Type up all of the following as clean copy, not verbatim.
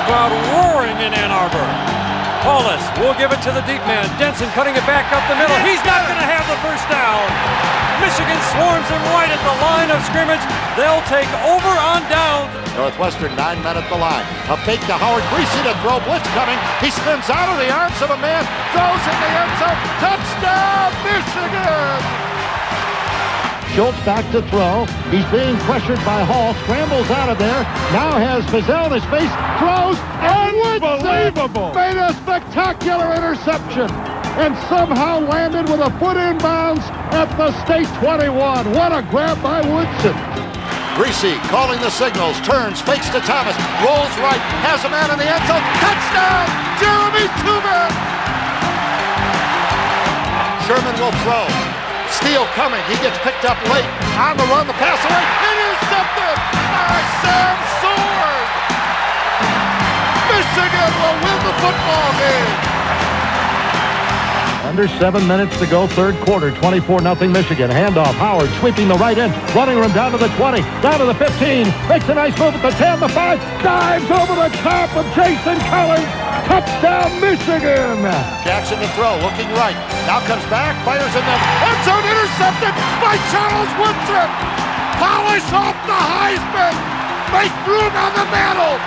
crowd roaring in Ann Arbor. Paulus will give it to the deep man. Denson cutting it back up the middle. He's not going to have the first down. Michigan swarms him right at the line of scrimmage. They'll take over on down. Northwestern 9 men at the line. A fake to Howard. Greasy to throw. Blitz coming. He spins out of the arms of a man. Throws in the end zone. Touchdown, Michigan! Schultz back to throw. He's being pressured by Hall. Scrambles out of there. Now has Fizel in his face. Throws. Unbelievable! Made a spectacular interception. And somehow landed with a foot in bounds at the state 21. What a grab by Woodson. Greasy calling the signals. Turns. Fakes to Thomas. Rolls right. Has a man in the end zone. Touchdown! Jeremy Tubin! Sherman will throw. Steele coming. He gets picked up late. On the run, the pass away. Intercepted by Sam Sword. Michigan will win the football game. Under 7 minutes to go, third quarter, 24-0 Michigan. Handoff, Howard sweeping the right end, running room down to the 20, down to the 15, makes a nice move at the 10, the 5, dives over the top of Jason Collins. Touchdown, Michigan! Jackson to throw, looking right. Now comes back, fires in the end zone, intercepted by Charles Woodson. Polish off the Heisman. Make room on the mantle.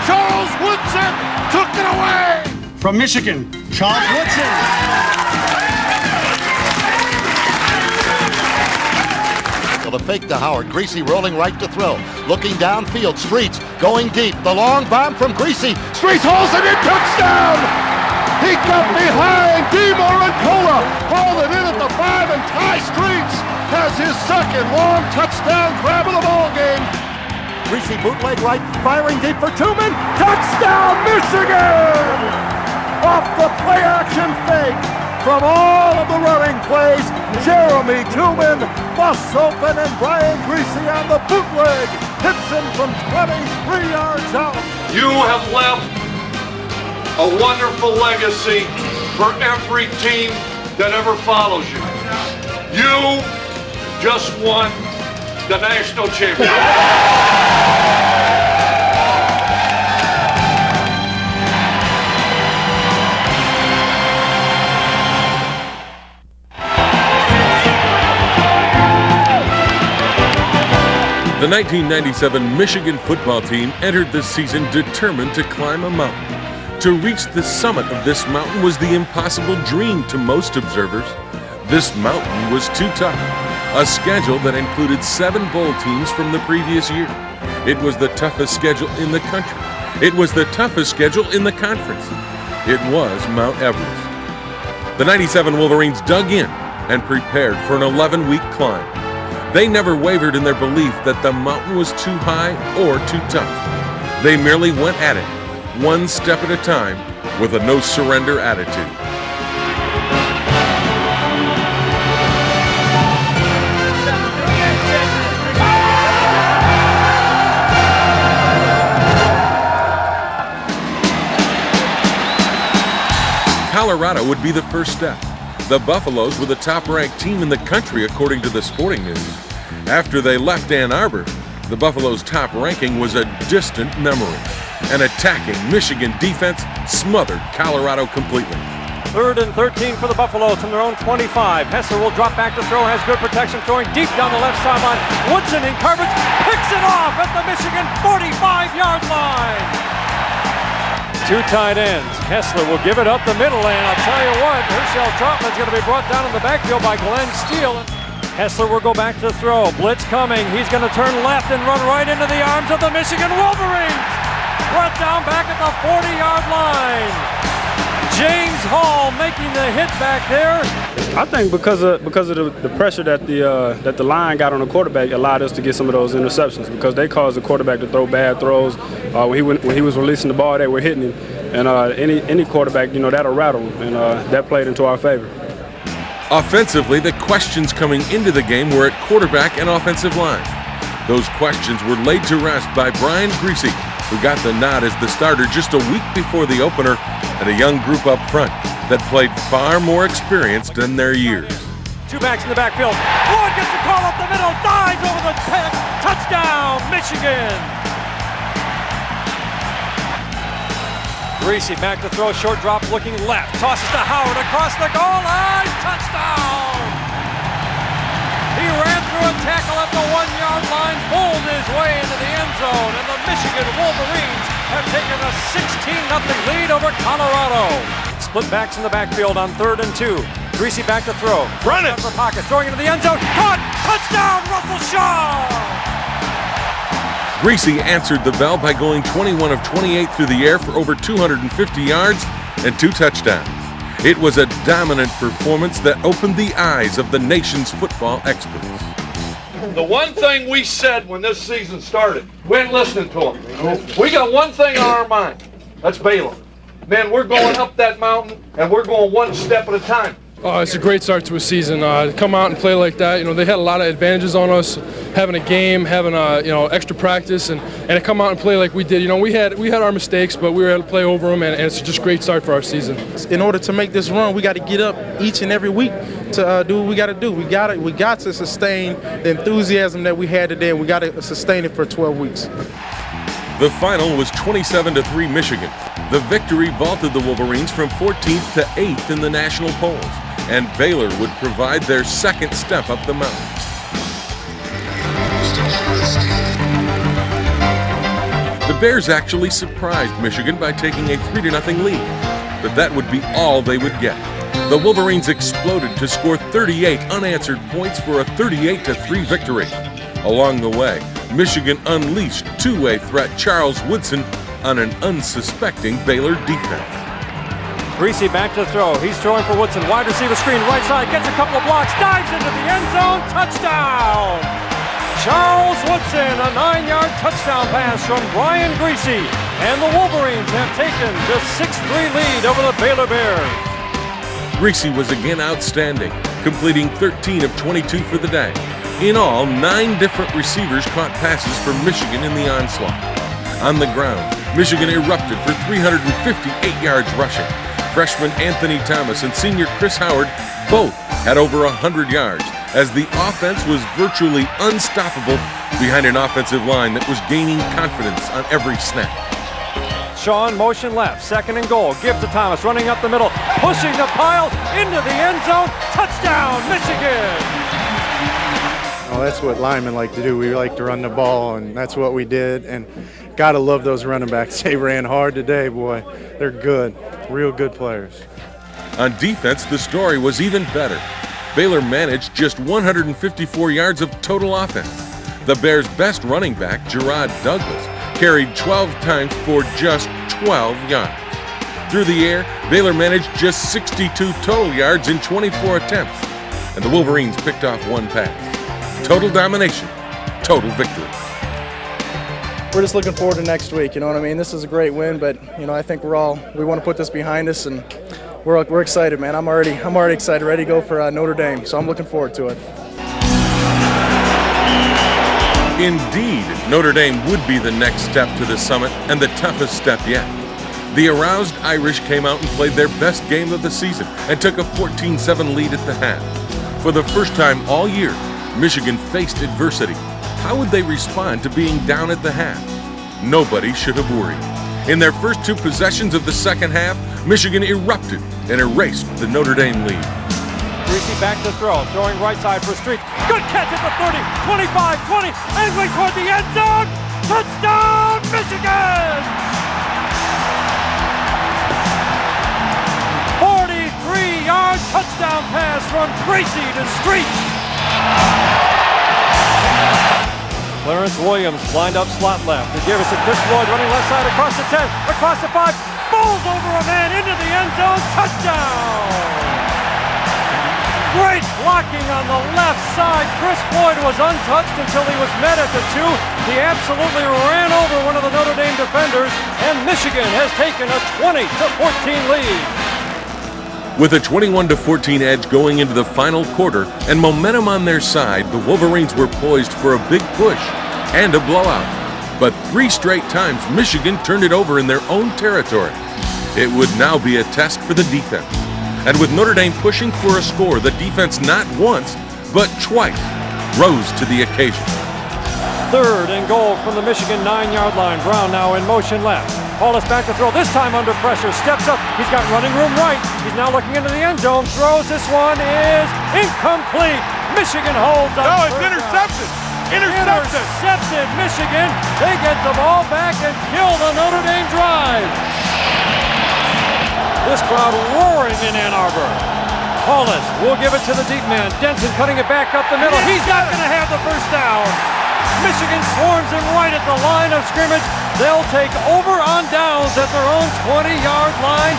Charles Woodson took it away. From Michigan, Charles Woodson. The fake to Howard. Greasy rolling right to throw. Looking downfield. Streets going deep. The long bomb from Greasy. Streets hauls it in. Touchdown! He got behind DeMar and Cola. Hauled it in at the 5, and Ty Streets has his second long touchdown grab of the ball game. Greasy bootleg right. Firing deep for Tubin. Touchdown, Michigan! Off the play action fake. From all of the running plays, Jeremy Tubin busts open, and Brian Greasy on the bootleg hits him from 23 yards out. You have left a wonderful legacy for every team that ever follows you. You just won the national championship. The 1997 Michigan football team entered this season determined to climb a mountain. To reach the summit of this mountain was the impossible dream to most observers. This mountain was too tough. A schedule that included 7 bowl teams from the previous year. It was the toughest schedule in the country. It was the toughest schedule in the conference. It was Mount Everest. The 97 Wolverines dug in and prepared for an 11-week climb. They never wavered in their belief that the mountain was too high or too tough. They merely went at it, one step at a time, with a no-surrender attitude. Colorado would be the first step. The Buffaloes were the top-ranked team in the country, according to the Sporting News. After they left Ann Arbor, the Buffaloes' top ranking was a distant memory. An attacking Michigan defense smothered Colorado completely. 3rd and 13 for the Buffaloes from their own 25. Hesser will drop back to throw, has good protection, throwing deep down the left sideline. Woodson in coverage, picks it off at the Michigan 45-yard line. 2 tight ends. Hessler will give it up the middle, and I'll tell you what, Herschel Troutman's going to be brought down in the backfield by Glenn Steele. Hessler will go back to throw. Blitz coming. He's going to turn left and run right into the arms of the Michigan Wolverines. Brought down back at the 40-yard line. James Hall making the hit back there. I think because of the pressure that the line got on the quarterback allowed us to get some of those interceptions, because they caused the quarterback to throw bad throws. When he was releasing the ball, they were hitting him, and any quarterback, that'll rattle him, and that played into our favor. Offensively, the questions coming into the game were at quarterback and offensive line. Those questions were laid to rest by Brian Greasy, who got the nod as the starter just a week before the opener, and a young group up front that played far more experienced than their years. 2 backs in the backfield. Floyd gets the call up the middle, dives over the touchdown, Michigan. Greasy back to throw, short drop looking left. Tosses to Howard across the goal line. Touchdown! He ran through a tackle at the 1-yard line, pulled his way into the end zone, and the Michigan Wolverines have taken a 16-0 lead over Colorado. Split backs in the backfield on 3rd and 2. Greasy back to throw. Run it! For pocket, throwing into the end zone. Caught! Touchdown, Russell Shaw! Greasy answered the bell by going 21 of 28 through the air for over 250 yards and 2 touchdowns. It was a dominant performance that opened the eyes of the nation's football experts. The one thing we said when this season started, we ain't listening to them. We got one thing on our mind. That's Baylor. Man, we're going up that mountain, and we're going one step at a time. It's a great start to a season. To come out and play like that, they had a lot of advantages on us, having a game, having extra practice, and to come out and play like we did. We had our mistakes, but we were able to play over them, and it's just a great start for our season. In order to make this run, we got to get up each and every week to do what we got to do. We got to sustain the enthusiasm that we had today, and we got to sustain it for 12 weeks. The final was 27-3 Michigan. The victory vaulted the Wolverines from 14th to 8th in the national polls, and Baylor would provide their second step up the mountain. The Bears actually surprised Michigan by taking a 3-0 lead, but that would be all they would get. The Wolverines exploded to score 38 unanswered points for a 38-3 victory. Along the way, Michigan unleashed two-way threat Charles Woodson on an unsuspecting Baylor defense. Greasy back to throw. He's throwing for Woodson. Wide receiver screen, right side, gets a couple of blocks, dives into the end zone, touchdown! Charles Woodson, a 9-yard touchdown pass from Brian Greasy, and the Wolverines have taken the 6-3 lead over the Baylor Bears. Greasy was again outstanding, completing 13 of 22 for the day. In all, 9 different receivers caught passes for Michigan in the onslaught. On the ground, Michigan erupted for 358 yards rushing. Freshman Anthony Thomas and senior Chris Howard both had over 100 yards, as the offense was virtually unstoppable behind an offensive line that was gaining confidence on every snap. Shaw in motion left, 2nd and goal. Give to Thomas, running up the middle, pushing the pile into the end zone. Touchdown, Michigan! Well, that's what linemen like to do. We like to run the ball, and that's what we did. And gotta love those running backs. They ran hard today, boy. They're good, real good players. On defense, the story was even better. Baylor managed just 154 yards of total offense. The Bears' best running back, Gerard Douglas, carried 12 times for just 12 yards. Through the air, Baylor managed just 62 total yards in 24 attempts, and the Wolverines picked off 1 pass. Total domination, total victory. We're just looking forward to next week. You know what I mean? This is a great win, but I think we want to put this behind us, and we're excited, man. I'm already excited, ready to go for Notre Dame. So I'm looking forward to it. Indeed, Notre Dame would be the next step to the summit, and the toughest step yet. The aroused Irish came out and played their best game of the season and took a 14-7 lead at the half. For the first time all year, Michigan faced adversity. How would they respond to being down at the half? Nobody should have worried. In their first 2 possessions of the second half, Michigan erupted and erased the Notre Dame lead. Greasy back to throw, throwing right side for Street. Good catch at the 30, 25, 20, angling toward the end zone. Touchdown, Michigan! 43-yard touchdown pass from Greasy to Street. Clarence Williams lined up slot left. They give us a Chris Floyd running left side across the 10, across the 5, bowls over a man into the end zone. Touchdown! Great blocking on the left side. Chris Floyd was untouched until he was met at the 2. He absolutely ran over one of the Notre Dame defenders, and Michigan has taken a 20-14 lead. With a 21-14 edge going into the final quarter and momentum on their side, the Wolverines were poised for a big push and a blowout. But 3 straight times, Michigan turned it over in their own territory. It would now be a test for the defense. And with Notre Dame pushing for a score, the defense not once, but twice rose to the occasion. 3rd and goal from the Michigan 9-yard line. Brown now in motion left. Paulus back to throw, this time under pressure, steps up, he's got running room right, he's now looking into the end zone, throws, this one is incomplete. Michigan holds on. No, it's intercepted. Intercepted, Michigan. They get the ball back and kill the Notre Dame drive. This crowd roaring in Ann Arbor. Paulus will give it to the deep man. Denson cutting it back up the middle. He's not going to have the first down. Michigan swarms him right at the line of scrimmage. They'll take over on downs at their own 20-yard line.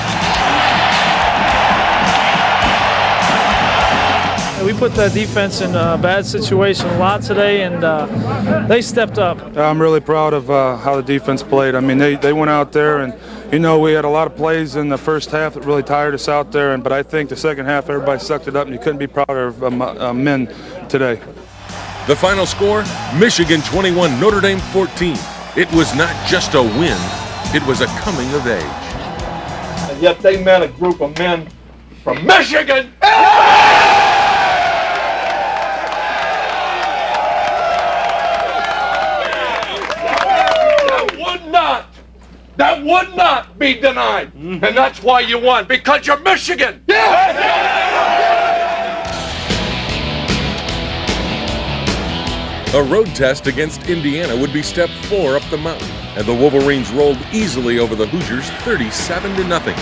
We put that defense in a bad situation a lot today, and they stepped up. I'm really proud of how the defense played. I mean, they went out there, and we had a lot of plays in the first half that really tired us out there. But I think the second half, everybody sucked it up, and you couldn't be prouder of men today. The final score: Michigan 21, Notre Dame 14. It was not just a win; it was a coming of age. And yet they met a group of men from Michigan. That would not be denied. And that's why you won, because you're Michigan. A road test against Indiana would be step 4 up the mountain, and the Wolverines rolled easily over the Hoosiers 37-0.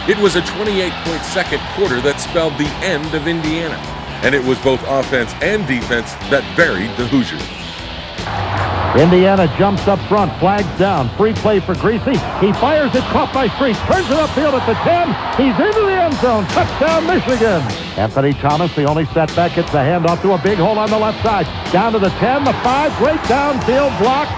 It was a 28-point second quarter that spelled the end of Indiana, and it was both offense and defense that buried the Hoosiers. Indiana jumps up front, flags down, free play for Greasy. He fires it, caught by Street, turns it upfield at the 10. He's into the end zone. Touchdown, Michigan. Anthony Thomas, the only setback, gets the handoff to a big hole on the left side. Down to the 10, the 5, great downfield block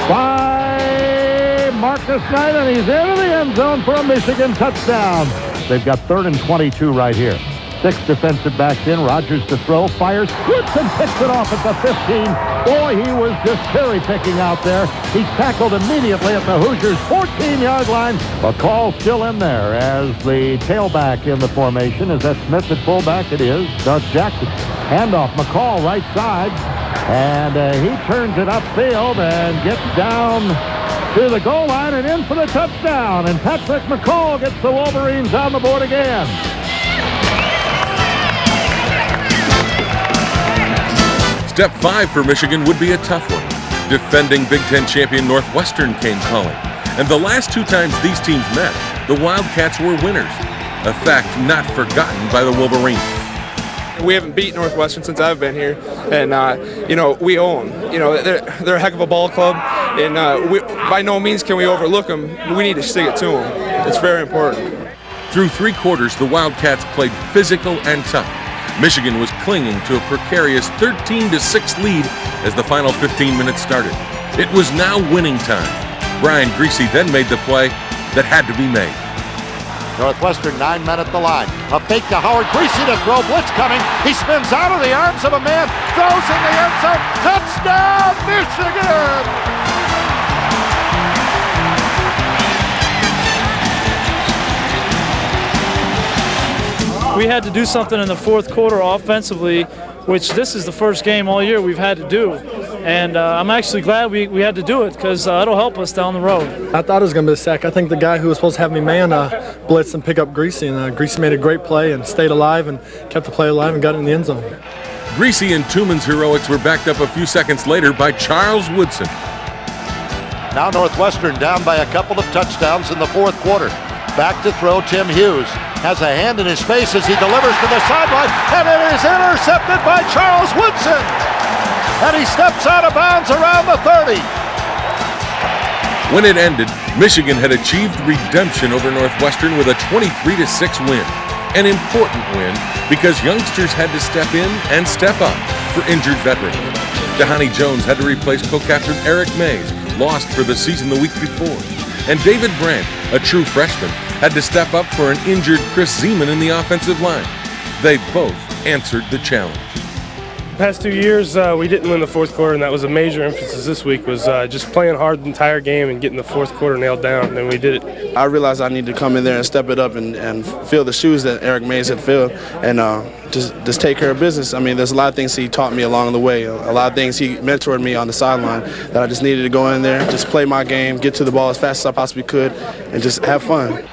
by Marcus Knight, and he's into the end zone for a Michigan touchdown. They've got 3rd and 22 right here. 6 defensive backs in. Rogers to throw, fires, hits and picks it off at the 15. Boy, he was just cherry-picking out there. He's tackled immediately at the Hoosiers' 14-yard line. A call still in there as the tailback in the formation. Is that Smith at fullback? It is. Doug Jackson. Handoff, McCall right side. And he turns it upfield and gets down to the goal line and in for the touchdown. And Patrick McCall gets the Wolverines on the board again. Step 5 for Michigan would be a tough one. Defending Big Ten champion Northwestern came calling. And the last 2 times these teams met, the Wildcats were winners. A fact not forgotten by the Wolverines. We haven't beat Northwestern since I've been here, and we owe them. They're a heck of a ball club, and by no means can we overlook them. We need to stick it to them. It's very important. Through 3 quarters, the Wildcats played physical and tough. Michigan was clinging to a precarious 13-6 lead as the final 15 minutes started. It was now winning time. Brian Greasy then made the play that had to be made. Northwestern 9 men at the line. A fake to Howard. Greasy to throw. Blitz coming. He spins out of the arms of a man. Throws in the end zone. Touchdown, Michigan! We had to do something in the 4th quarter offensively, which this is the first game all year we've had to do. And I'm actually glad we had to do it because it'll help us down the road. I thought it was going to be a sack. I think the guy who was supposed to have me man blitzed and pick up Greasy, and Greasy made a great play and stayed alive and kept the play alive and got it in the end zone. Greasy and Tuman's heroics were backed up a few seconds later by Charles Woodson. Now Northwestern down by a couple of touchdowns in the 4th quarter. Back to throw, Tim Hughes has a hand in his face as he delivers to the sideline, and it is intercepted by Charles Woodson. And he steps out of bounds around the 30. When it ended, Michigan had achieved redemption over Northwestern with a 23-6 win. An important win because youngsters had to step in and step up for injured veterans. Dhani Jones had to replace co-captain Eric Mays, lost for the season the week before. And David Brandt, a true freshman, had to step up for an injured Chris Zeman in the offensive line. They both answered the challenge. Past 2 years, we didn't win the fourth quarter, and that was a major emphasis this week, was just playing hard the entire game and getting the fourth quarter nailed down, and then we did it. I realized I needed to come in there and step it up and fill the shoes that Eric Mays had filled and just take care of business. I mean, there's a lot of things he taught me along the way, a lot of things he mentored me on the sideline that I just needed to go in there, just play my game, get to the ball as fast as I possibly could, and just have fun.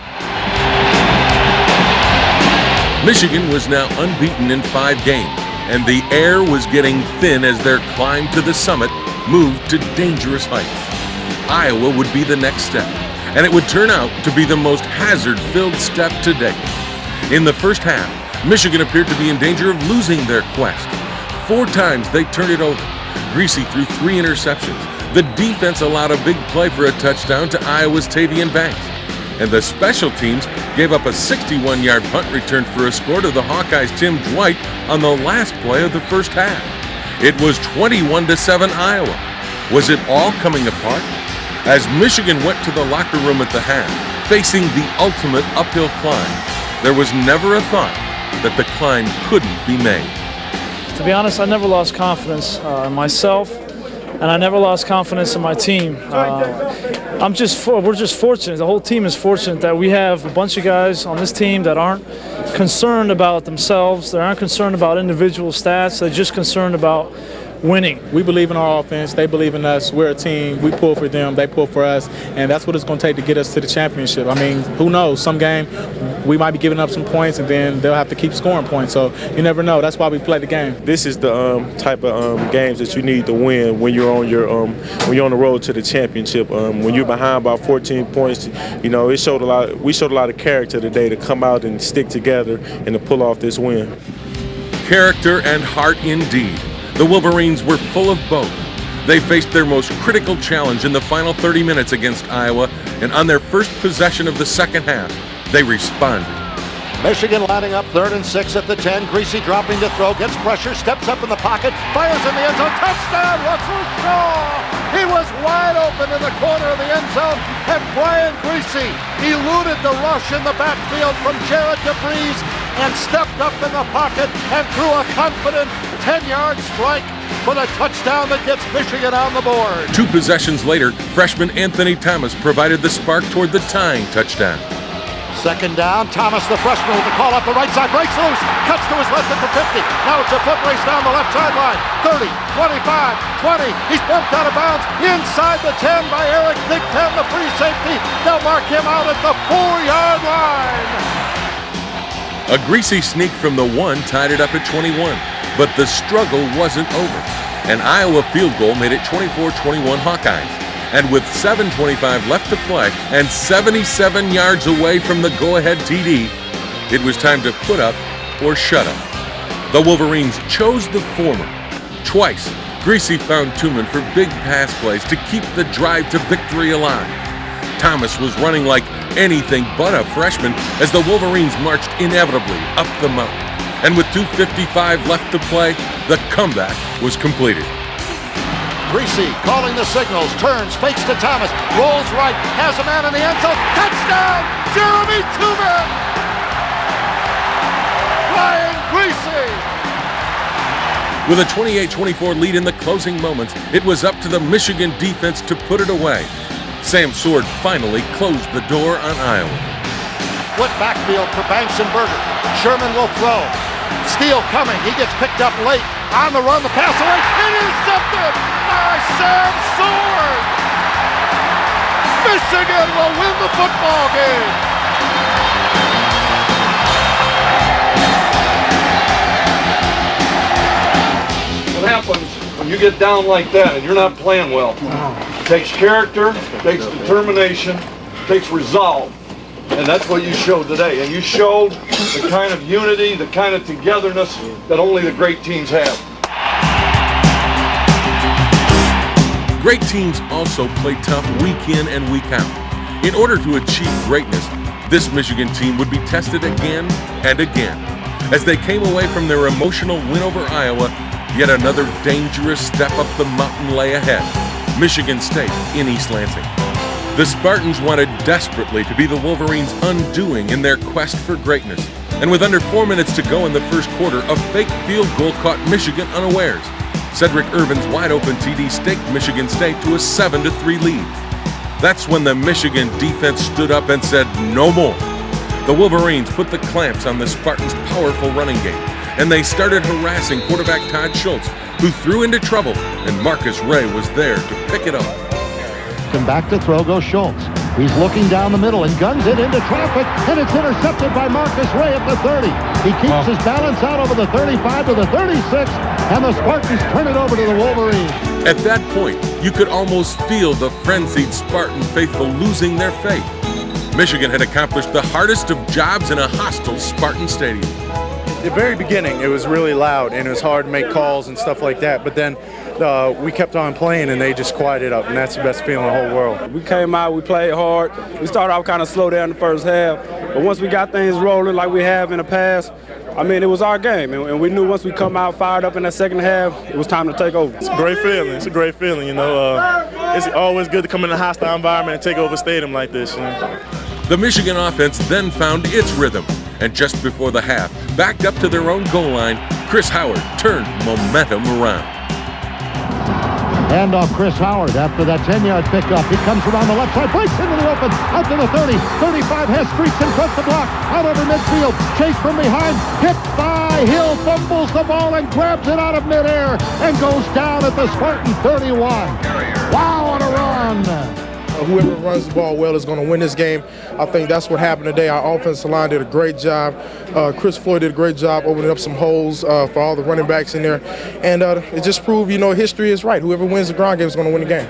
Michigan was now unbeaten in 5 games, and the air was getting thin as their climb to the summit moved to dangerous heights. Iowa would be the next step, and it would turn out to be the most hazard-filled step to date. In the first half, Michigan appeared to be in danger of losing their quest. 4 times they turned it over. Greasy threw 3 interceptions. The defense allowed a big play for a touchdown to Iowa's Tavian Banks. And the special teams gave up a 61-yard punt return for a score to the Hawkeyes' Tim Dwight on the last play of the first half. It was 21-7 Iowa. Was it all coming apart? As Michigan went to the locker room at the half, facing the ultimate uphill climb, there was never a thought that the climb couldn't be made. To be honest, I never lost confidence in myself, and I never lost confidence in my team. We're just fortunate. The whole team is fortunate that we have a bunch of guys on this team that aren't concerned about themselves. They aren't concerned about individual stats. They're just concerned about winning. We believe in our offense. They believe in us. We're a team. We pull for them. They pull for us. And that's what it's going to take to get us to the championship. I mean, who knows? Some game we might be giving up some points, and then they'll have to keep scoring points. So you never know. That's why we play the game. This is the type of games that you need to win when you're on your when you're on the road to the championship. When you're behind by 14 points, you know, we showed a lot of character today to come out and stick together and to pull off this win. Character and heart indeed. The Wolverines were full of both. They faced their most critical challenge in the final 30 minutes against Iowa, and on their first possession of the second half, they responded. Michigan lining up 3rd and 6 at the 10. Greasy dropping to throw, gets pressure, steps up in the pocket, fires in the end zone. Touchdown, Russell Shaw! He was wide open in the corner of the end zone, and Brian Greasy eluded the rush in the backfield from Jared DeVries and stepped up in the pocket and threw a confident 10-yard strike for the touchdown that gets Michigan on the board. 2 possessions later, freshman Anthony Thomas provided the spark toward the tying touchdown. 2nd down, Thomas, the freshman, with the call up the right side, breaks loose, cuts to his left at the 50. Now it's a foot race down the left sideline. 30, 25, 20. He's bumped out of bounds inside the 10 by Eric Thigpen, the free safety. They'll mark him out at the 4-yard line. A Greasy sneak from the 1 tied it up at 21, but the struggle wasn't over. An Iowa field goal made it 24-21 Hawkeyes. And with 7:25 left to play and 77 yards away from the go-ahead TD, it was time to put up or shut up. The Wolverines chose the former. Twice, Greasy found Tuman for big pass plays to keep the drive to victory alive. Thomas was running like anything but a freshman as the Wolverines marched inevitably up the mountain. And with 2:55 left to play, the comeback was completed. Greasy calling the signals, turns, fakes to Thomas, rolls right, has a man in the end zone, touchdown, Jeremy Tuman! Brian Greasy! With a 28-24 lead in the closing moments, it was up to the Michigan defense to put it away. Sam Sword finally closed the door on Iowa. Split backfield for Banks and Berger. Sherman will throw. Steele coming, he gets picked up late. On the run, the pass away, intercepted by Sam Sword! Michigan will win the football game! What happens when you get down like that and you're not playing well? It takes character, it takes determination, it takes resolve. And that's what you showed today. And you showed the kind of unity, the kind of togetherness that only the great teams have. Great teams also play tough week in and week out. In order to achieve greatness, this Michigan team would be tested again and again. As they came away from their emotional win over Iowa, yet another dangerous step up the mountain lay ahead. Michigan State in East Lansing. The Spartans wanted desperately to be the Wolverines' undoing in their quest for greatness, And with under 4 minutes to go in the first quarter, a fake field goal caught Michigan unawares. Cedric Irvin's wide-open TD staked Michigan State to a 7-3 lead. That's when the Michigan defense stood up and said, no more. The Wolverines put the clamps on the Spartans' powerful running game, and they started harassing quarterback Todd Schultz, who threw into trouble, and Marcus Ray was there to pick it up. And back to throw goes Schultz. He's looking down the middle and guns it into traffic, and it's intercepted by Marcus Ray at the 30. He keeps his balance out over the 35 to the 36, and the Spartans turn it over to the Wolverines. At that point, you could almost feel the frenzied Spartan faithful losing their faith. Michigan had accomplished the hardest of jobs in a hostile Spartan stadium. At the very beginning, it was really loud, and it was hard to make calls and stuff like that, but then we kept on playing, and they just quieted up, and that's the best feeling in the whole world. We came out, we played hard. We started off kind of slow there in the first half, but once we got things rolling like we have in the past, I mean, it was our game, and we knew once we come out fired up in that second half, it was time to take over. It's a great feeling. It's a great feeling, you know. It's always good to come in a hostile environment and take over a stadium like this, you know. The Michigan offense then found its rhythm, and just before the half, backed up to their own goal line, Chris Howard turned momentum around. Hand off Chris Howard after that 10-yard pickup. He comes around the left side, breaks into the open, out to the 30, 35, has streaks and cuts the block, out over midfield, chased from behind, hit by Hill, fumbles the ball and grabs it out of midair and goes down at the Spartan 31. Wow, what a run! Whoever runs the ball well is going to win this game. I think that's what happened today. Our offensive line did a great job. Chris Floyd did a great job opening up some holes for all the running backs in there. And it just proved, you know, history is right. Whoever wins the ground game is going to win the game.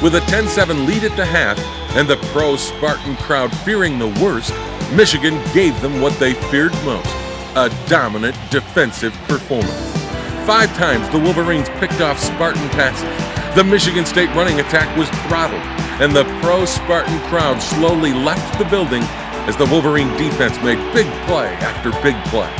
With a 10-7 lead at the half and the pro-Spartan crowd fearing the worst, Michigan gave them what they feared most, a dominant defensive performance. 5 times the Wolverines picked off Spartan passes. The Michigan State running attack was throttled, and the pro-Spartan crowd slowly left the building as the Wolverine defense made big play after big play.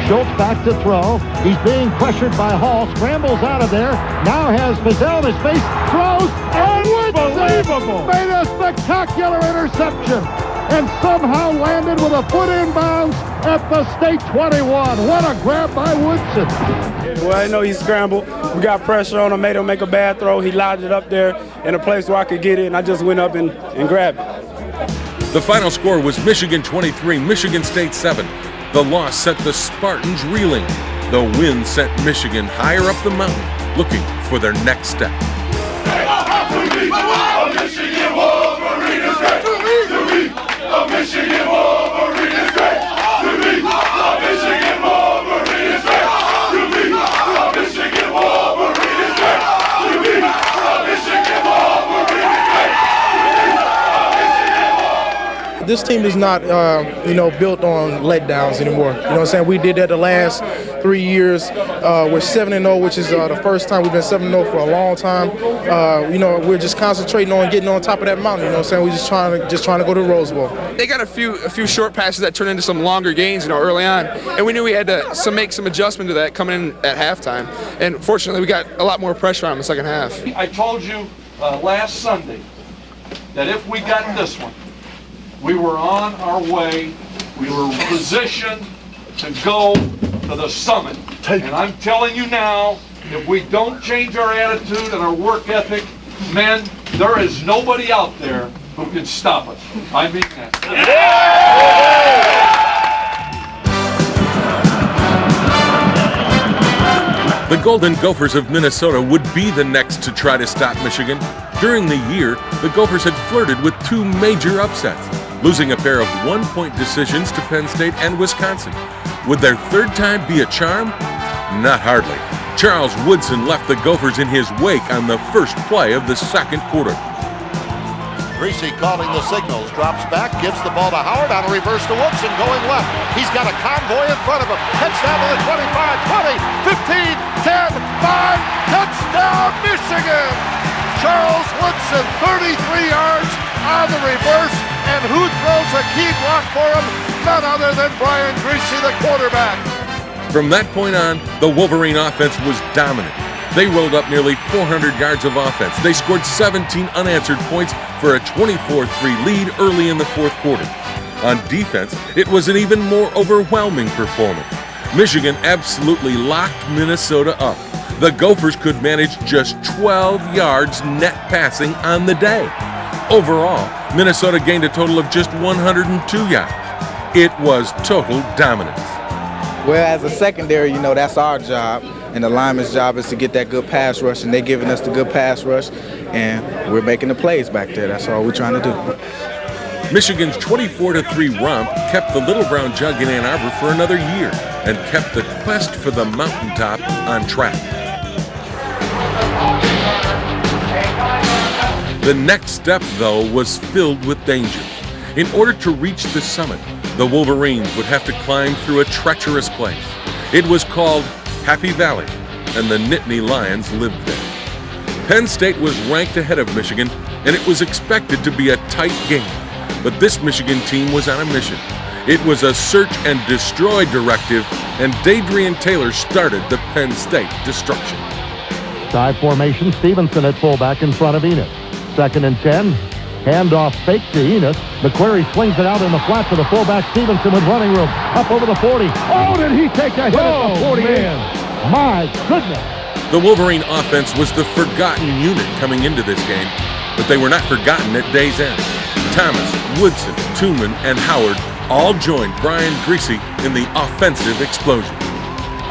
Schultz back to throw. He's being pressured by Hall, scrambles out of there, now has Fizel in his face, throws, and unbelievable! Made a spectacular interception, and somehow landed with a foot inbounds at the state 21. What a grab by Woodson. Well, I know he scrambled. We got pressure on him, made him make a bad throw. He lodged it up there in a place where I could get it, and I just went up and grabbed it. The final score was Michigan 23, Michigan State 7. The loss sent the Spartans reeling. The win sent Michigan higher up the mountain, looking for their next step. Michigan Wolverine is great. A Michigan Wolverine is great. A Michigan Wolverine is great. This team is not, built on letdowns anymore. You know what I'm saying? We did that the last 3 years. We're 7-0, which is the first time we've been 7-0 for a long time. We're just concentrating on getting on top of that mountain. You know what I'm saying? We're just trying to go to the Rose Bowl. They got a few short passes that turned into some longer gains, early on, and we knew we had to make some adjustment to that coming in at halftime. And fortunately, we got a lot more pressure on the second half. I told you last Sunday that if we got this one, we were on our way, we were positioned to go to the summit. And I'm telling you now, if we don't change our attitude and our work ethic, men, there is nobody out there who can stop us. I mean that. The Golden Gophers of Minnesota would be the next to try to stop Michigan. During the year, the Gophers had flirted with 2 major upsets, losing a pair of 1-point decisions to Penn State and Wisconsin. Would their third time be a charm? Not hardly. Charles Woodson left the Gophers in his wake on the first play of the second quarter. Greasy calling the signals, drops back, gives the ball to Howard on a reverse to Woodson going left. He's got a convoy in front of him. Heads down to the 25, 20, 15, 10, 5, touchdown Michigan! Charles Woodson, 33 yards on the reverse, and who throws a key block for him? None other than Brian Greasy, the quarterback. From that point on, the Wolverine offense was dominant. They rolled up nearly 400 yards of offense. They scored 17 unanswered points for a 24-3 lead early in the fourth quarter. On defense, it was an even more overwhelming performance. Michigan absolutely locked Minnesota up. The Gophers could manage just 12 yards net passing on the day. Overall, Minnesota gained a total of just 102 yards. It was total dominance. Well, as a secondary, that's our job, and the lineman's job is to get that good pass rush, and they're giving us the good pass rush, and we're making the plays back there. That's all we're trying to do. Michigan's 24-3 romp kept the Little Brown Jug in Ann Arbor for another year and kept the quest for the mountaintop on track. The next step, though, was filled with danger. In order to reach the summit, the Wolverines would have to climb through a treacherous place. It was called Happy Valley, and the Nittany Lions lived there. Penn State was ranked ahead of Michigan, and it was expected to be a tight game. But this Michigan team was on a mission. It was a search and destroy directive, and Dadrian Taylor started the Penn State destruction. Dive formation, Stevenson at fullback in front of Enos. 2nd and 10. Handoff fake to Enos. McQuarrie swings it out in the flat to the fullback. Stevenson with running room. Up over the 40. Oh, did he take a hit at the 40? Man. My goodness. The Wolverine offense was the forgotten unit coming into this game, but they were not forgotten at day's end. Thomas, Woodson, Tooman, and Howard all joined Brian Greasy in the offensive explosion.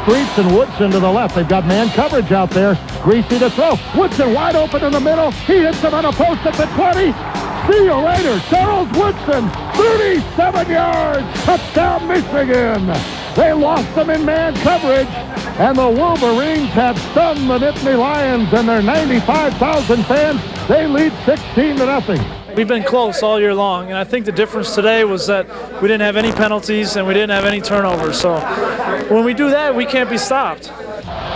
Streets and Woodson to the left. They've got man coverage out there. Greasy to throw. Woodson wide open in the middle. He hits him on a post at the 20. See you later. Charles Woodson, 37 yards. Touchdown, Michigan. They lost them in man coverage. And the Wolverines have stunned the Nittany Lions and their 95,000 fans. They lead 16-0. We've been close all year long, and I think the difference today was that we didn't have any penalties and we didn't have any turnovers. So when we do that, we can't be stopped.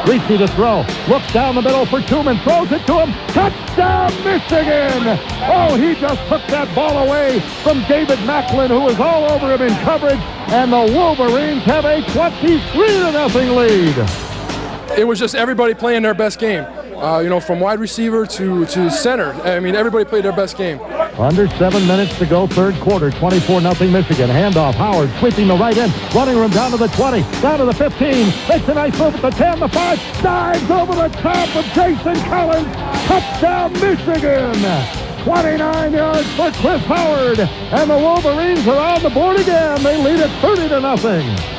Greasy to throw. Looks down the middle for Tooman. Throws it to him. Touchdown, Michigan! Oh, he just took that ball away from David Macklin, who was all over him in coverage. And the Wolverines have a 23-0 lead. It was just everybody playing their best game. From wide receiver to center. I mean, everybody played their best game. Under 7 minutes to go, third quarter, 24-0 Michigan. Handoff, Howard sweeping the right end, running room down to the 20, down to the 15, makes a nice move at the 10, the 5, dives over the top of Jason Collins. Touchdown, Michigan! 29 yards for Chris Howard, and the Wolverines are on the board again. They lead it 30-0.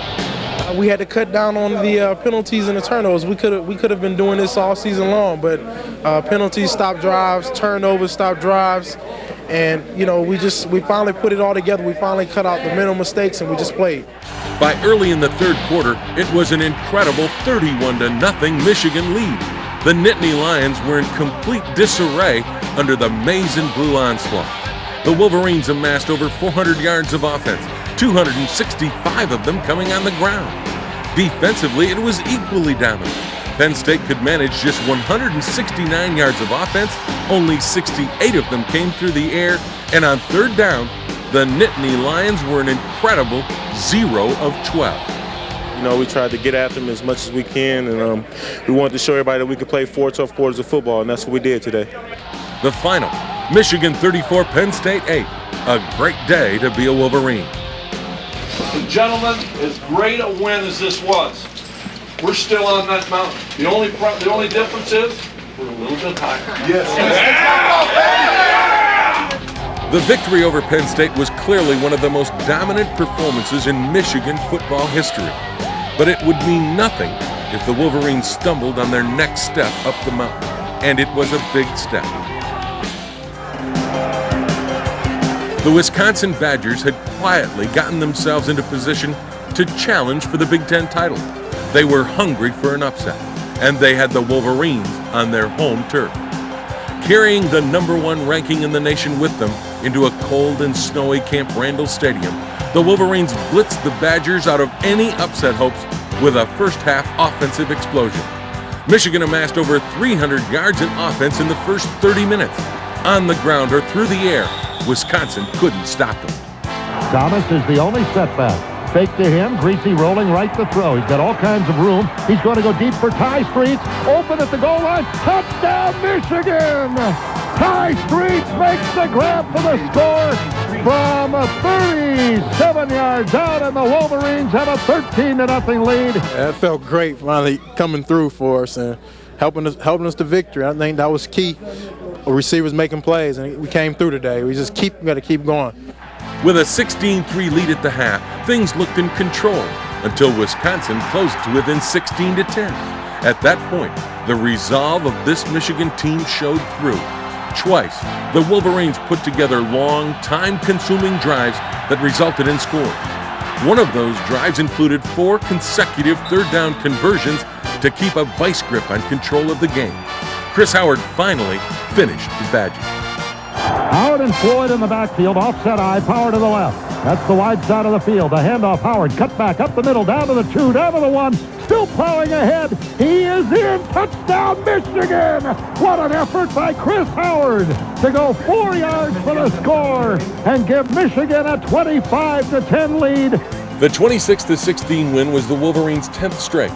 We had to cut down on the penalties and the turnovers. We could have been doing this all season long, but penalties stop drives, turnovers stop drives, and we finally put it all together. We finally cut out the mental mistakes, and we just played. By early in the third quarter, it was an incredible 31-0 Michigan lead. The Nittany Lions were in complete disarray under the maize and blue onslaught. The Wolverines amassed over 400 yards of offense, 265 of them coming on the ground. Defensively, it was equally dominant. Penn State could manage just 169 yards of offense, only 68 of them came through the air, and on third down, the Nittany Lions were an incredible 0 of 12. We tried to get after them as much as we can, and we wanted to show everybody that we could play 4 tough quarters of football, and that's what we did today. The final, Michigan 34, Penn State 8. A great day to be a Wolverine. And gentlemen, as great a win as this was, we're still on that mountain. The only difference is we're a little bit higher. Yes. The victory over Penn State was clearly one of the most dominant performances in Michigan football history. But it would mean nothing if the Wolverines stumbled on their next step up the mountain. And it was a big step. The Wisconsin Badgers had quietly gotten themselves into position to challenge for the Big Ten title. They were hungry for an upset, and they had the Wolverines on their home turf. Carrying the #1 ranking in the nation with them into a cold and snowy Camp Randall Stadium, the Wolverines blitzed the Badgers out of any upset hopes with a first-half offensive explosion. Michigan amassed over 300 yards in offense in the first 30 minutes. On the ground or through the air, Wisconsin couldn't stop them. Thomas is the only setback. Fake to him, Greasy rolling right to throw. He's got all kinds of room. He's going to go deep for Ty Streets. Open at the goal line. Touchdown, Michigan! Ty Streets makes the grab for the score from 37 yards out, and the Wolverines have a 13-0 lead. That felt great finally coming through for us and helping us to victory. I think that was key. Receivers making plays, and we came through today. We got to keep going. With a 16-3 lead at the half, things looked in control until Wisconsin closed to within 16-10. At that point, the resolve of this Michigan team showed through. Twice, the Wolverines put together long, time-consuming drives that resulted in scores. One of those drives included 4 consecutive third-down conversions to keep a vice grip on control of the game. Chris Howard finally finished the Badgers. Howard and Floyd in the backfield, offset eye, power to the left. That's the wide side of the field. The handoff, Howard, cut back, up the middle, down to the 2, down to the 1, still plowing ahead. He is in, touchdown Michigan! What an effort by Chris Howard to go 4 yards for the score and give Michigan a 25-10 lead. The 26-16 win was the Wolverines' 10th straight.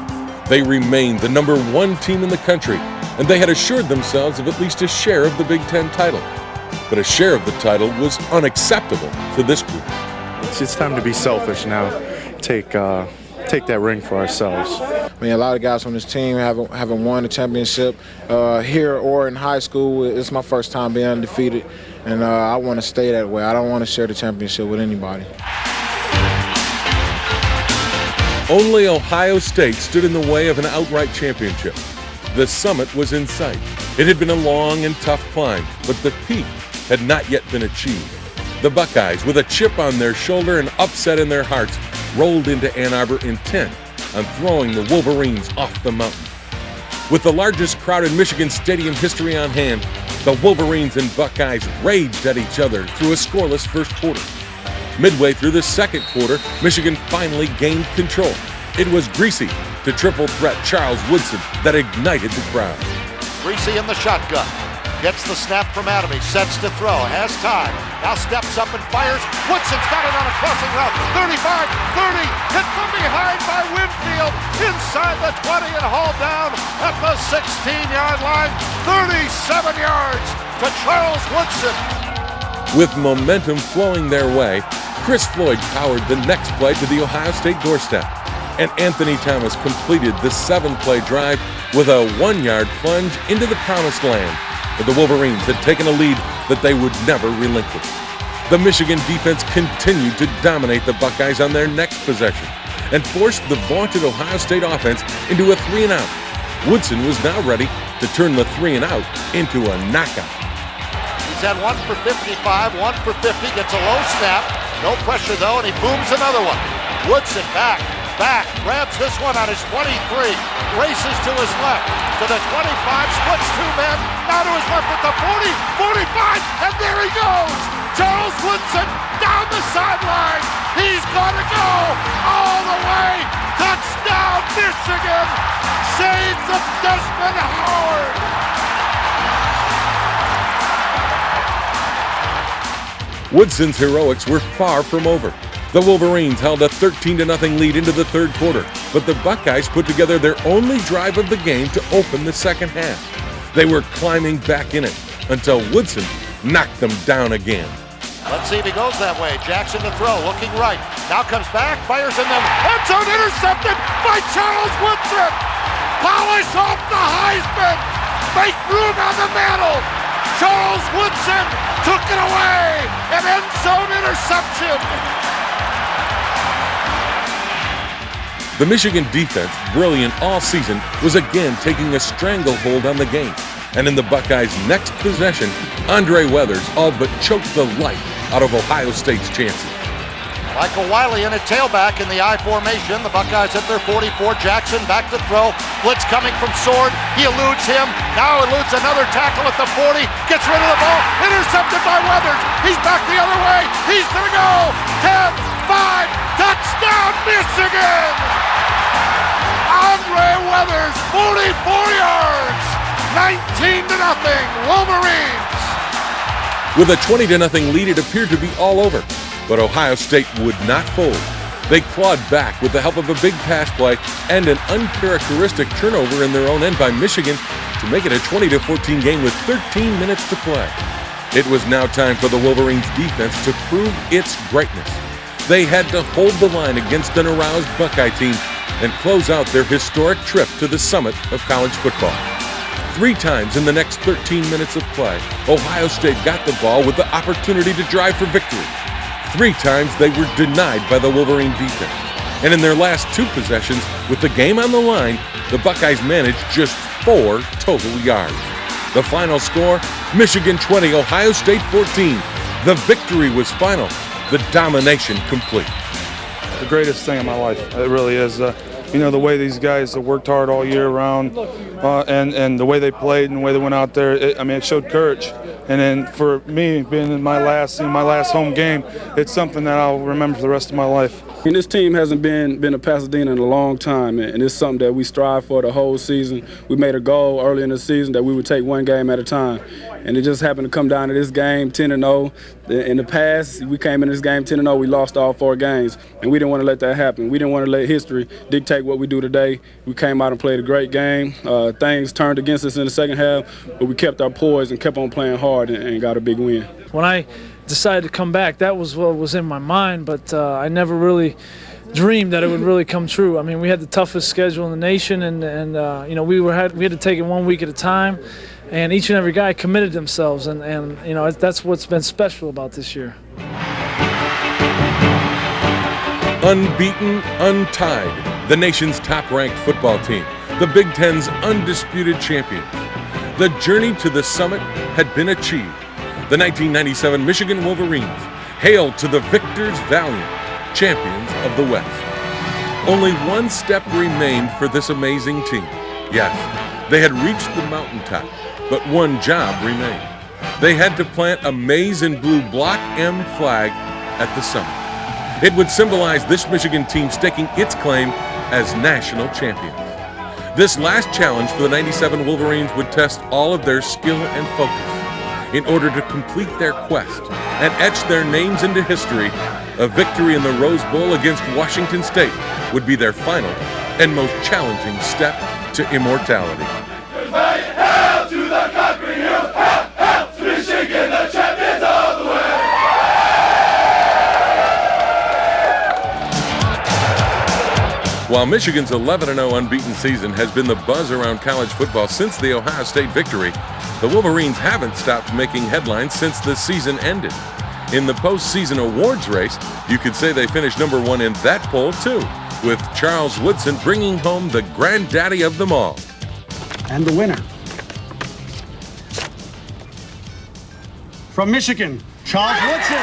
They remained the #1 team in the country, and they had assured themselves of at least a share of the Big Ten title. But a share of the title was unacceptable to this group. It's time to be selfish now. Take that ring for ourselves. I mean, a lot of guys on this team haven't won a championship here or in high school. It's my first time being undefeated, and I want to stay that way. I don't want to share the championship with anybody. Only Ohio State stood in the way of an outright championship. The summit was in sight. It had been a long and tough climb, but the peak had not yet been achieved. The Buckeyes, with a chip on their shoulder and upset in their hearts, rolled into Ann Arbor intent on throwing the Wolverines off the mountain. With the largest crowd in Michigan Stadium history on hand, the Wolverines and Buckeyes raged at each other through a scoreless first quarter. Midway through the second quarter, Michigan finally gained control. It was Greasy to triple threat Charles Woodson that ignited the crowd. Greasy in the shotgun. Gets the snap from Adamy, sets to throw, has time, now steps up and fires. Woodson's got it on a crossing route, 35, 30, hit from behind by Winfield, inside the 20 and hauled down at the 16-yard line, 37 yards to Charles Woodson. With momentum flowing their way, Chris Floyd powered the next play to the Ohio State doorstep, and Anthony Thomas completed the 7-play drive with a 1-yard plunge into the promised land. But the Wolverines had taken a lead that they would never relinquish. The Michigan defense continued to dominate the Buckeyes on their next possession and forced the vaunted Ohio State offense into a 3-and-out. Woodson was now ready to turn the 3-and-out into a knockout. He's had 1 for 55, 1 for 50, gets a low snap, no pressure though, and he booms another one. Woodson back, grabs this one on his 23, races to his left, to the 25, splits 2 men, now to his left at the 40, 45, and there he goes! Charles Woodson down the sideline, he's gonna go all the way, touchdown Michigan, shades of Desmond Howard! Woodson's heroics were far from over. The Wolverines held a 13-0 lead into the third quarter, but the Buckeyes put together their only drive of the game to open the second half. They were climbing back in it until Woodson knocked them down again. Let's see if he goes that way. Jackson to throw, looking right. Now comes back, fires in them. End zone intercepted by Charles Woodson. Polish off the Heisman. Make room on the mantle. Charles Woodson took it away. An end zone interception. The Michigan defense, brilliant all season, was again taking a stranglehold on the game. And in the Buckeyes' next possession, Andre Weathers all but choked the life out of Ohio State's chances. Michael Wiley in a tailback in the I formation. The Buckeyes at their 44. Jackson back to throw. Blitz coming from Sword. He eludes him. Now eludes another tackle at the 40. Gets rid of the ball. Intercepted by Weathers. He's back the other way. He's going to go. 10, 5. Touchdown Michigan! Andre Weathers, 44 yards. 19-0 Wolverines. With a 20-0 lead, it appeared to be all over. But Ohio State would not fold. They clawed back with the help of a big pass play and an uncharacteristic turnover in their own end by Michigan to make it a 20-14 game with 13 minutes to play. It was now time for the Wolverines defense to prove its greatness. They had to hold the line against an aroused Buckeye team and close out their historic trip to the summit of college football. 3 times in the next 13 minutes of play, Ohio State got the ball with the opportunity to drive for victory. 3 times they were denied by the Wolverine defense. And in their last 2 possessions, with the game on the line, the Buckeyes managed just 4 total yards. The final score, Michigan 20, Ohio State 14. The victory was final, the domination complete. The greatest thing in my life, it really is. The way these guys have worked hard all year round and the way they played and the way they went out there, it showed courage. And then for me, being in my last home game, it's something that I'll remember for the rest of my life. And this team hasn't been to Pasadena in a long time, and it's something that we strive for the whole season. We made a goal early in the season that we would take 1 game at a time, and it just happened to come down to this game, 10-0. In the past, we came in this game 10-0. We lost all 4 games, and we didn't want to let that happen. We didn't want to let history dictate what we do today. We came out and played a great game. Things turned against us in the second half, but we kept our poise and kept on playing hard and got a big win. When I decided to come back, that was what was in my mind, but I never really dreamed that it would really come true. I mean, we had the toughest schedule in the nation, and we had to take it 1 week at a time, and each and every guy committed themselves, and that's what's been special about this year. Unbeaten, untied, the nation's top-ranked football team, the Big Ten's undisputed champions. The journey to the summit had been achieved. The 1997 Michigan Wolverines, hail to the victors valiant, champions of the West. Only 1 step remained for this amazing team. Yes, they had reached the mountaintop, but 1 job remained. They had to plant a maize and blue Block M flag at the summit. It would symbolize this Michigan team staking its claim as national champions. This last challenge for the 97 Wolverines would test all of their skill and focus. In order to complete their quest and etch their names into history, a victory in the Rose Bowl against Washington State would be their final and most challenging step to immortality. Hail to the conquering heroes! Hail to Michigan, the champions of the West! While Michigan's 11-0 unbeaten season has been the buzz around college football since the Ohio State victory, the Wolverines haven't stopped making headlines since the season ended. In the postseason awards race, you could say they finished number 1 in that poll too, with Charles Woodson bringing home the granddaddy of them all. And the winner, from Michigan, Charles Woodson.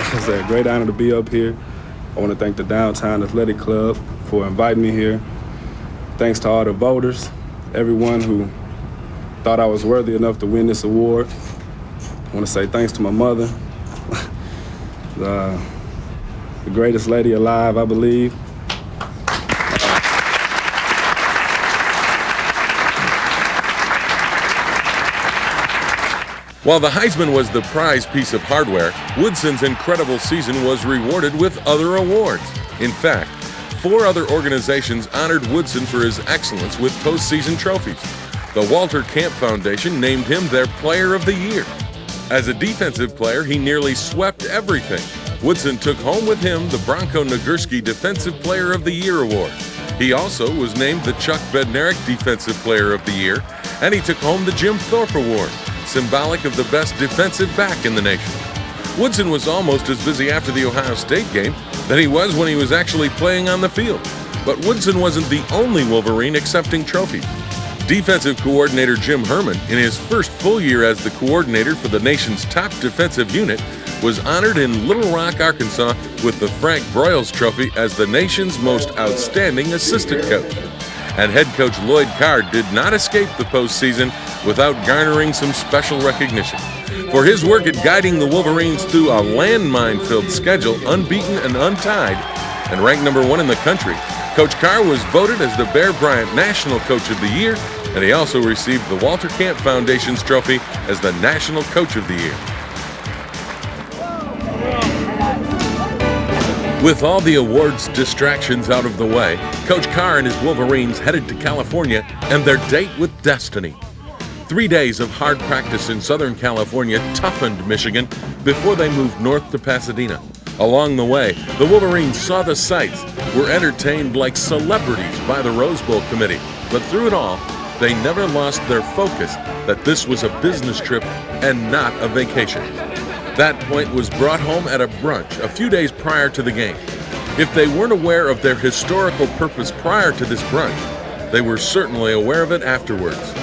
It's a great honor to be up here. I want to thank the Downtown Athletic Club for inviting me here. Thanks to all the voters, everyone who thought I was worthy enough to win this award. I want to say thanks to my mother, the greatest lady alive, I believe. While the Heisman was the prize piece of hardware, Woodson's incredible season was rewarded with other awards. In fact, 4 other organizations honored Woodson for his excellence with postseason trophies. The Walter Camp Foundation named him their Player of the Year. As a defensive player, he nearly swept everything. Woodson took home with him the Bronco Nagurski Defensive Player of the Year award. He also was named the Chuck Bednarik Defensive Player of the Year, and he took home the Jim Thorpe Award, symbolic of the best defensive back in the nation. Woodson was almost as busy after the Ohio State game than he was when he was actually playing on the field. But Woodson wasn't the only Wolverine accepting trophies. Defensive coordinator Jim Herman, in his first full year as the coordinator for the nation's top defensive unit, was honored in Little Rock, Arkansas with the Frank Broyles Trophy as the nation's most outstanding assistant coach. And head coach Lloyd Carr did not escape the postseason without garnering some special recognition. For his work at guiding the Wolverines through a landmine-filled schedule, unbeaten and untied, and ranked number 1 in the country, Coach Carr was voted as the Bear Bryant National Coach of the Year, and he also received the Walter Camp Foundation's trophy as the National Coach of the Year. With all the awards distractions out of the way, Coach Carr and his Wolverines headed to California and their date with destiny. 3 days of hard practice in Southern California toughened Michigan before they moved north to Pasadena. Along the way, the Wolverines saw the sights, were entertained like celebrities by the Rose Bowl committee, but through it all, they never lost their focus that this was a business trip and not a vacation. That point was brought home at a brunch a few days prior to the game. If they weren't aware of their historical purpose prior to this brunch, they were certainly aware of it afterwards.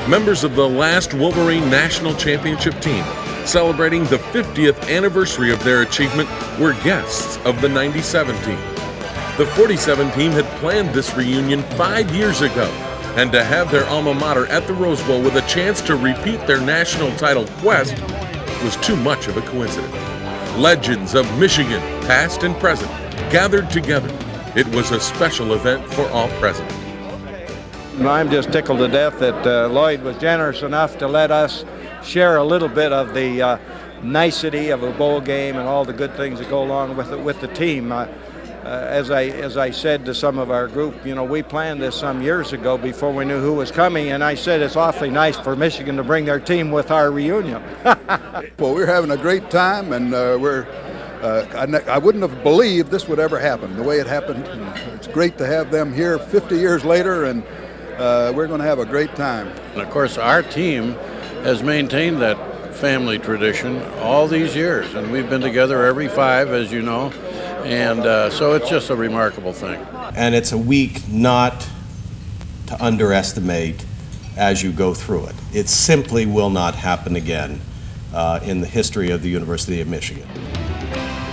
Members of the last Wolverine National Championship team, celebrating the 50th anniversary of their achievement, were guests of the 97 team. The 47 team had planned this reunion 5 years ago, and to have their alma mater at the Rose Bowl with a chance to repeat their national title quest was too much of a coincidence. Legends of Michigan, past and present, gathered together. It was a special event for all present. I'm just tickled to death that Lloyd was generous enough to let us share a little bit of the nicety of a bowl game and all the good things that go along with the team. As I said to some of our group, you know, we planned this some years ago before we knew who was coming, and I said it's awfully nice for Michigan to bring their team with our reunion. Well, we're having a great time, and I wouldn't have believed this would ever happen the way it happened. It's great to have them here 50 years later, and we're going to have a great time. And of course, our team has maintained that family tradition all these years, and we've been together every 5, as you know, and so it's just a remarkable thing. And it's a week not to underestimate as you go through it. It simply will not happen again in the history of the University of Michigan.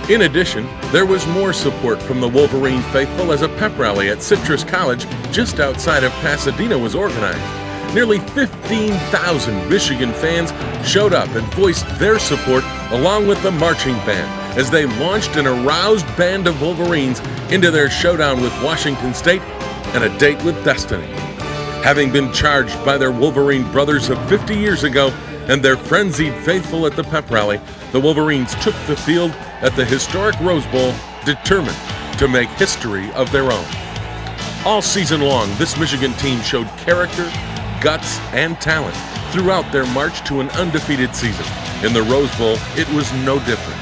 In addition, there was more support from the Wolverine faithful as a pep rally at Citrus College just outside of Pasadena was organized. Nearly 15,000 Michigan fans showed up and voiced their support along with the marching band as they launched an aroused band of Wolverines into their showdown with Washington State and a date with destiny. Having been charged by their Wolverine brothers of 50 years ago and their frenzied faithful at the pep rally, the Wolverines took the field at the historic Rose Bowl, determined to make history of their own. All season long, this Michigan team showed character, guts, and talent throughout their march to an undefeated season. In the Rose Bowl, it was no different.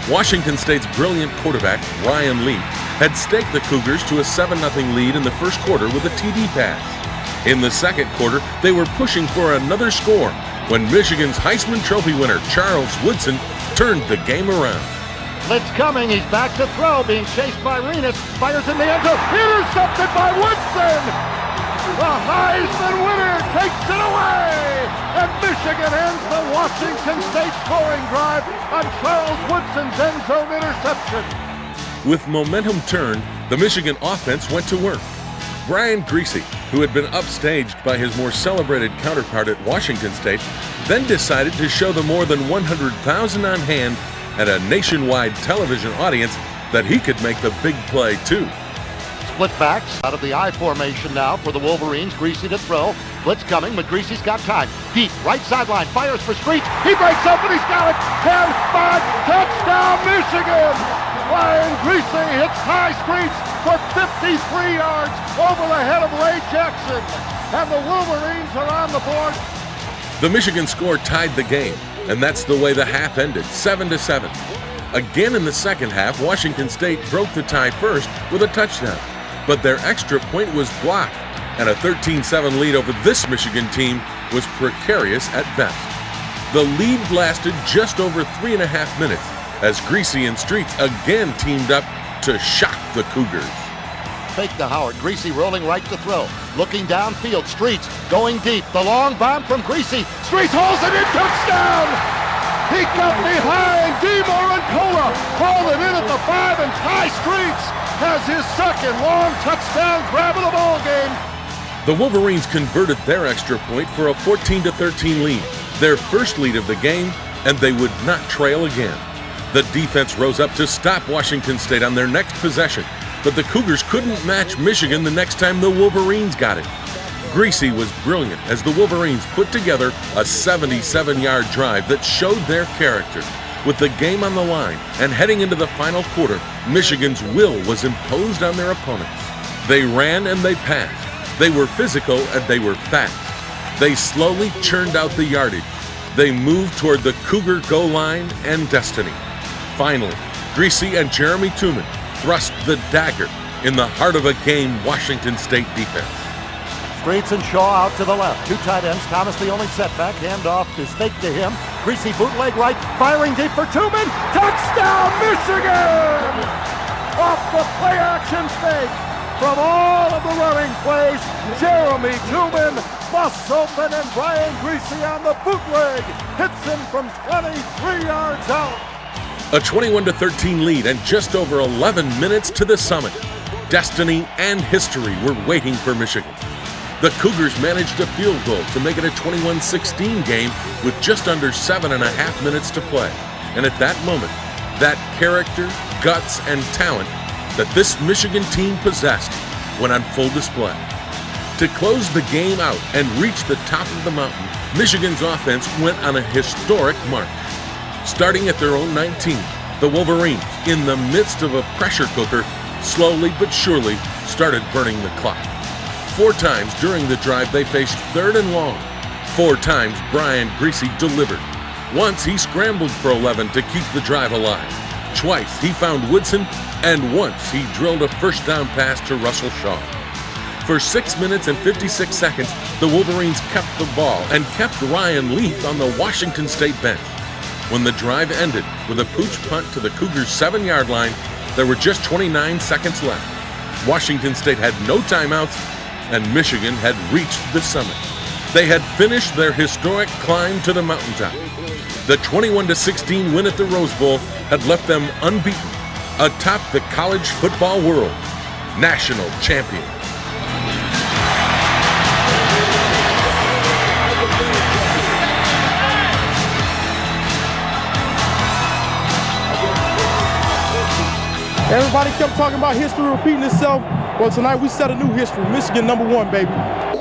Washington State's brilliant quarterback, Ryan Leaf, had staked the Cougars to a 7-0 lead in the first quarter with a TD pass. In the second quarter, they were pushing for another score when Michigan's Heisman Trophy winner, Charles Woodson, turned the game around. Blitz coming, he's back to throw, being chased by Renus, fires in the end zone, intercepted by Woodson! The Heisman winner takes it away! And Michigan ends the Washington State scoring drive on Charles Woodson's end zone interception. With momentum turned, the Michigan offense went to work. Brian Griese, who had been upstaged by his more celebrated counterpart at Washington State, then decided to show the more than 100,000 on hand and a nationwide television audience that he could make the big play too. Split backs out of the I formation now for the Wolverines. Griese to throw. Blitz coming, but Griese's got time. Deep, right sideline, fires for Street. He breaks open, he's got it. 10-5, touchdown Michigan! Ryan Griese hits high Streets for 53 yards over the head of Ray Jackson. And the Wolverines are on the board. The Michigan score tied the game, and that's the way the half ended, 7-7. Again in the second half, Washington State broke the tie first with a touchdown. But their extra point was blocked, and a 13-7 lead over this Michigan team was precarious at best. The lead lasted just over 3.5 minutes as Griese and Streets again teamed up to shock the Cougars. Fake to Howard. Griese rolling right to throw. Looking downfield. Streets going deep. The long bomb from Griese. Streets hauls it in. Touchdown! He got behind DeMore and Cola. Hauled it in at the 5, and Ty Streets has his second long touchdown grab of the ball game. The Wolverines converted their extra point for a 14-13 lead, their first lead of the game, and they would not trail again. The defense rose up to stop Washington State on their next possession, but the Cougars couldn't match Michigan the next time the Wolverines got it. Greasy was brilliant as the Wolverines put together a 77-yard drive that showed their character. With the game on the line and heading into the final quarter, Michigan's will was imposed on their opponents. They ran and they passed. They were physical and they were fast. They slowly churned out the yardage. They moved toward the Cougar goal line and destiny. Finally, Greasy and Jeremy Tooman thrust the dagger in the heart of a game Washington State defense. Streets and Shaw out to the left. Two tight ends. Thomas the only setback. Handoff is fake to him. Greasy bootleg right. Firing deep for Tooman. Touchdown, Michigan! Off the play action fake. From all of the running plays, Jeremy Tooman busts open and Brian Greasy on the bootleg hits him from 23 yards out. A 21-13 lead and just over 11 minutes to the summit. Destiny and history were waiting for Michigan. The Cougars managed a field goal to make it a 21-16 game with just under 7.5 minutes to play. And at that moment, that character, guts, and talent that this Michigan team possessed went on full display. To close the game out and reach the top of the mountain, Michigan's offense went on a historic march. Starting at their own 19, the Wolverines, in the midst of a pressure cooker, slowly but surely started burning the clock. 4 times during the drive they faced 3rd and long. 4 times Brian Greasy delivered. Once he scrambled for 11 to keep the drive alive. Twice he found Woodson, and once he drilled a first down pass to Russell Shaw. For 6 minutes and 56 seconds, the Wolverines kept the ball and kept Ryan Leaf on the Washington State bench. When the drive ended with a pooch punt to the Cougars' 7-yard line, there were just 29 seconds left. Washington State had no timeouts, and Michigan had reached the summit. They had finished their historic climb to the mountaintop. The 21-16 win at the Rose Bowl had left them unbeaten, atop the college football world, national champions. Everybody kept talking about history repeating itself. Well, tonight we set a new history. Michigan #1, baby.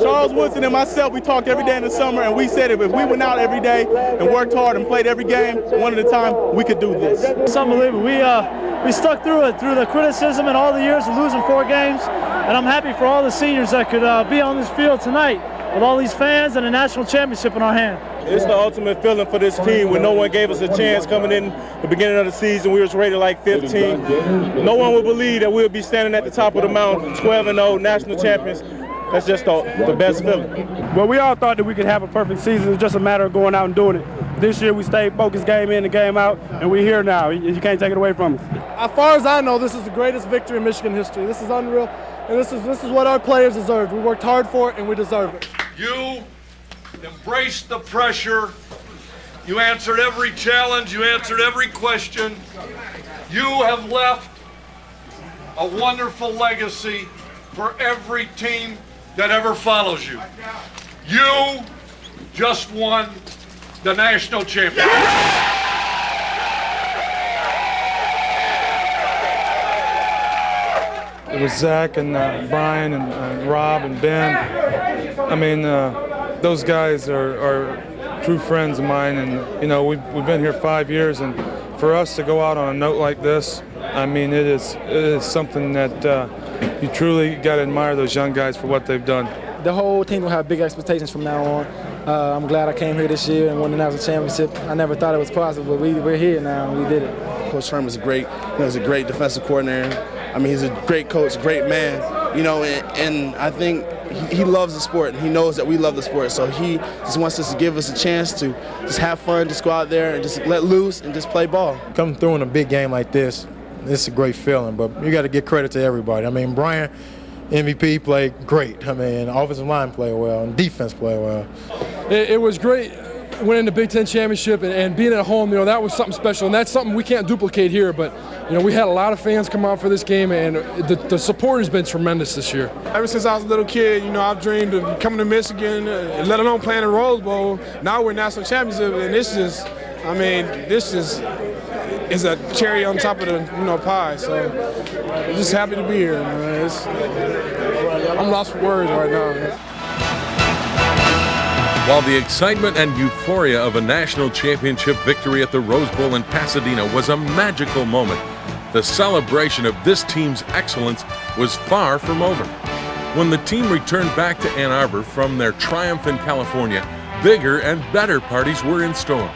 Charles Woodson and myself, we talked every day in the summer, and we said if we went out every day and worked hard and played every game, one at a time, we could do this. It's unbelievable. We stuck through it, through the criticism and all the years of losing 4 games, and I'm happy for all the seniors that could be on this field tonight with all these fans and a national championship in our hand. It's the ultimate feeling for this team when no one gave us a chance coming in the beginning of the season. We was rated like 15. No one would believe that we'll be standing at the top of the mountain, 12-0, national champions. That's just the best feeling. Well, we all thought that we could have a perfect season. It's just a matter of going out and doing it. This year we stayed focused game in and game out, and we're here now. You can't take it away from us. As far as I know, this is the greatest victory in Michigan history. This is unreal, and this is what our players deserve. We worked hard for it, and we deserve it. You embraced the pressure. You answered every challenge. You answered every question. You have left a wonderful legacy for every team that ever follows you. You just won the national championship. It was Zach and Brian and Rob and Ben. I mean, those guys are true friends of mine, and you know we've been here 5 years, and for us to go out on a note like this, I mean it is something that you truly got to admire those young guys for what they've done. The whole team will have big expectations from now on. I'm glad I came here this year and won the national championship. I never thought it was possible, but we're here now and we did it. Coach Herman's he's a great defensive coordinator. I mean, he's a great coach, great man, you know, and I think he loves the sport, and he knows that we love the sport, so he just wants us to give us a chance to just have fun, just go out there and just let loose and just play ball. Coming through in a big game like this, it's a great feeling, but you got to give credit to everybody. I mean, Brian, MVP, played great. I mean, offensive line played well, and defense played well. It was great winning the Big Ten championship and being at home. You know, that was something special, and that's something we can't duplicate here. But you know, we had a lot of fans come out for this game, and the support has been tremendous this year. Ever since I was a little kid, you know, I've dreamed of coming to Michigan, let alone playing the Rose Bowl. Now we're national championship, and this is, I mean, this is is a cherry on top of the pie. So I'm just happy to be here, man. I'm lost for words right now, man. While the excitement and euphoria of a national championship victory at the Rose Bowl in Pasadena was a magical moment, the celebration of this team's excellence was far from over. When the team returned back to Ann Arbor from their triumph in California, bigger and better parties were in store.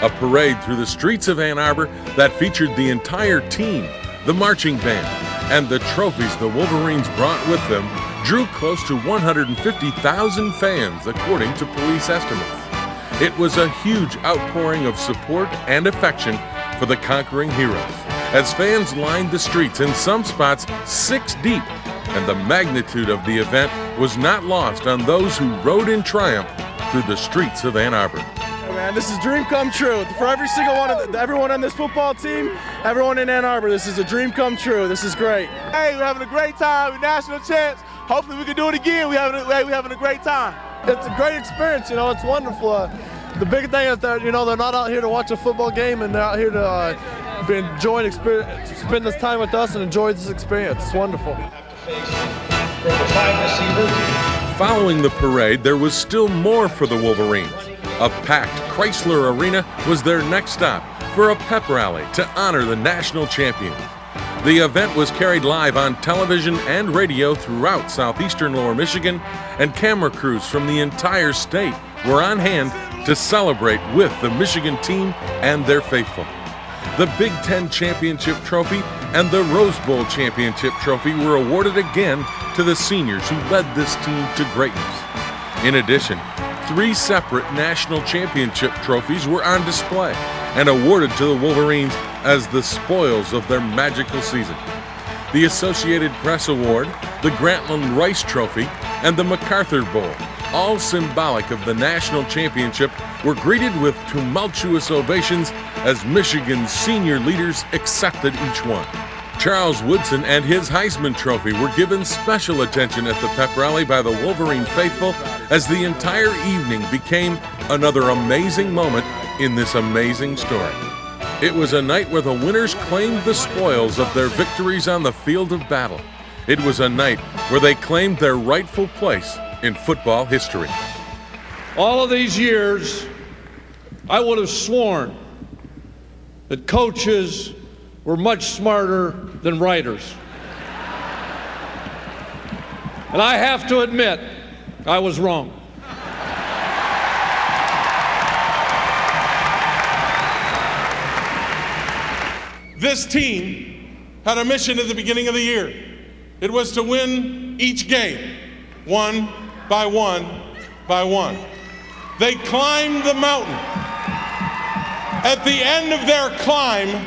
A parade through the streets of Ann Arbor that featured the entire team, the marching band, and the trophies the Wolverines brought with them drew close to 150,000 fans, according to police estimates. It was a huge outpouring of support and affection for the conquering heroes, as fans lined the streets, in some spots 6 deep, and the magnitude of the event was not lost on those who rode in triumph through the streets of Ann Arbor. Man, this is a dream come true for every single everyone on this football team, everyone in Ann Arbor. This is a dream come true. This is great. Hey, we're having a great time. We're national champs. Hopefully we can do it again. We're having a great time. It's a great experience. It's wonderful. The big thing is that they're not out here to watch a football game, and they're out here to spend this time with us and enjoy this experience. It's wonderful. Following the parade, there was still more for the Wolverines. A packed Chrysler Arena was their next stop for a pep rally to honor the national champions. The event was carried live on television and radio throughout southeastern Lower Michigan, and camera crews from the entire state were on hand to celebrate with the Michigan team and their faithful. The Big Ten Championship Trophy and the Rose Bowl Championship Trophy were awarded again to the seniors who led this team to greatness. In addition, 3 separate national championship trophies were on display and awarded to the Wolverines as the spoils of their magical season. The Associated Press Award, the Grantland Rice Trophy, and the MacArthur Bowl, all symbolic of the national championship, were greeted with tumultuous ovations as Michigan's senior leaders accepted each one. Charles Woodson and his Heisman Trophy were given special attention at the pep rally by the Wolverine faithful, as the entire evening became another amazing moment in this amazing story. It was a night where the winners claimed the spoils of their victories on the field of battle. It was a night where they claimed their rightful place in football history. All of these years, I would have sworn that coaches were much smarter than writers. And I have to admit, I was wrong. This team had a mission at the beginning of the year. It was to win each game, one by one by one. They climbed the mountain. At the end of their climb,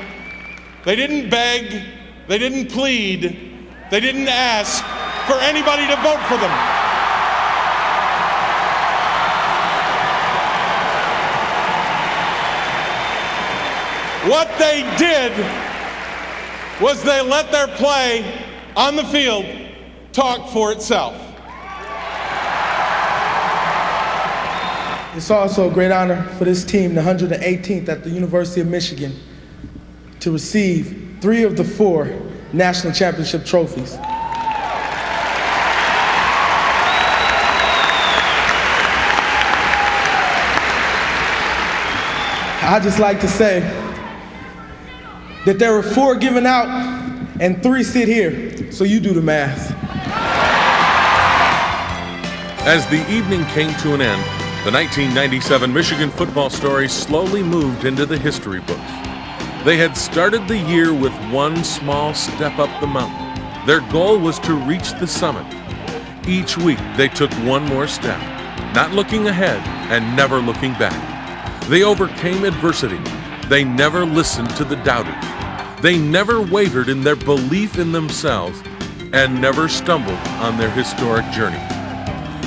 they didn't beg, they didn't plead, they didn't ask for anybody to vote for them. What they did was they let their play on the field talk for itself. It's also a great honor for this team, the 118th at the University of Michigan, to receive 3 of the 4 national championship trophies. I'd just like to say that there were 4 given out and 3 sit here, so you do the math. As the evening came to an end, the 1997 Michigan football story slowly moved into the history books. They had started the year with one small step up the mountain. Their goal was to reach the summit. Each week, they took one more step, not looking ahead and never looking back. They overcame adversity. They never listened to the doubters. They never wavered in their belief in themselves and never stumbled on their historic journey.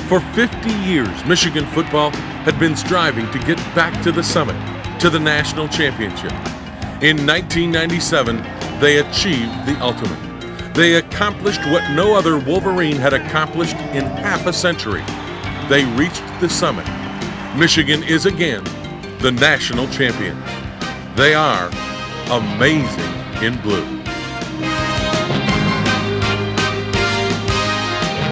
For 50 years, Michigan football had been striving to get back to the summit, to the national championship. In 1997, they achieved the ultimate. They accomplished what no other Wolverine had accomplished in half a century. They reached the summit. Michigan is again the national champion. They are amazing in blue.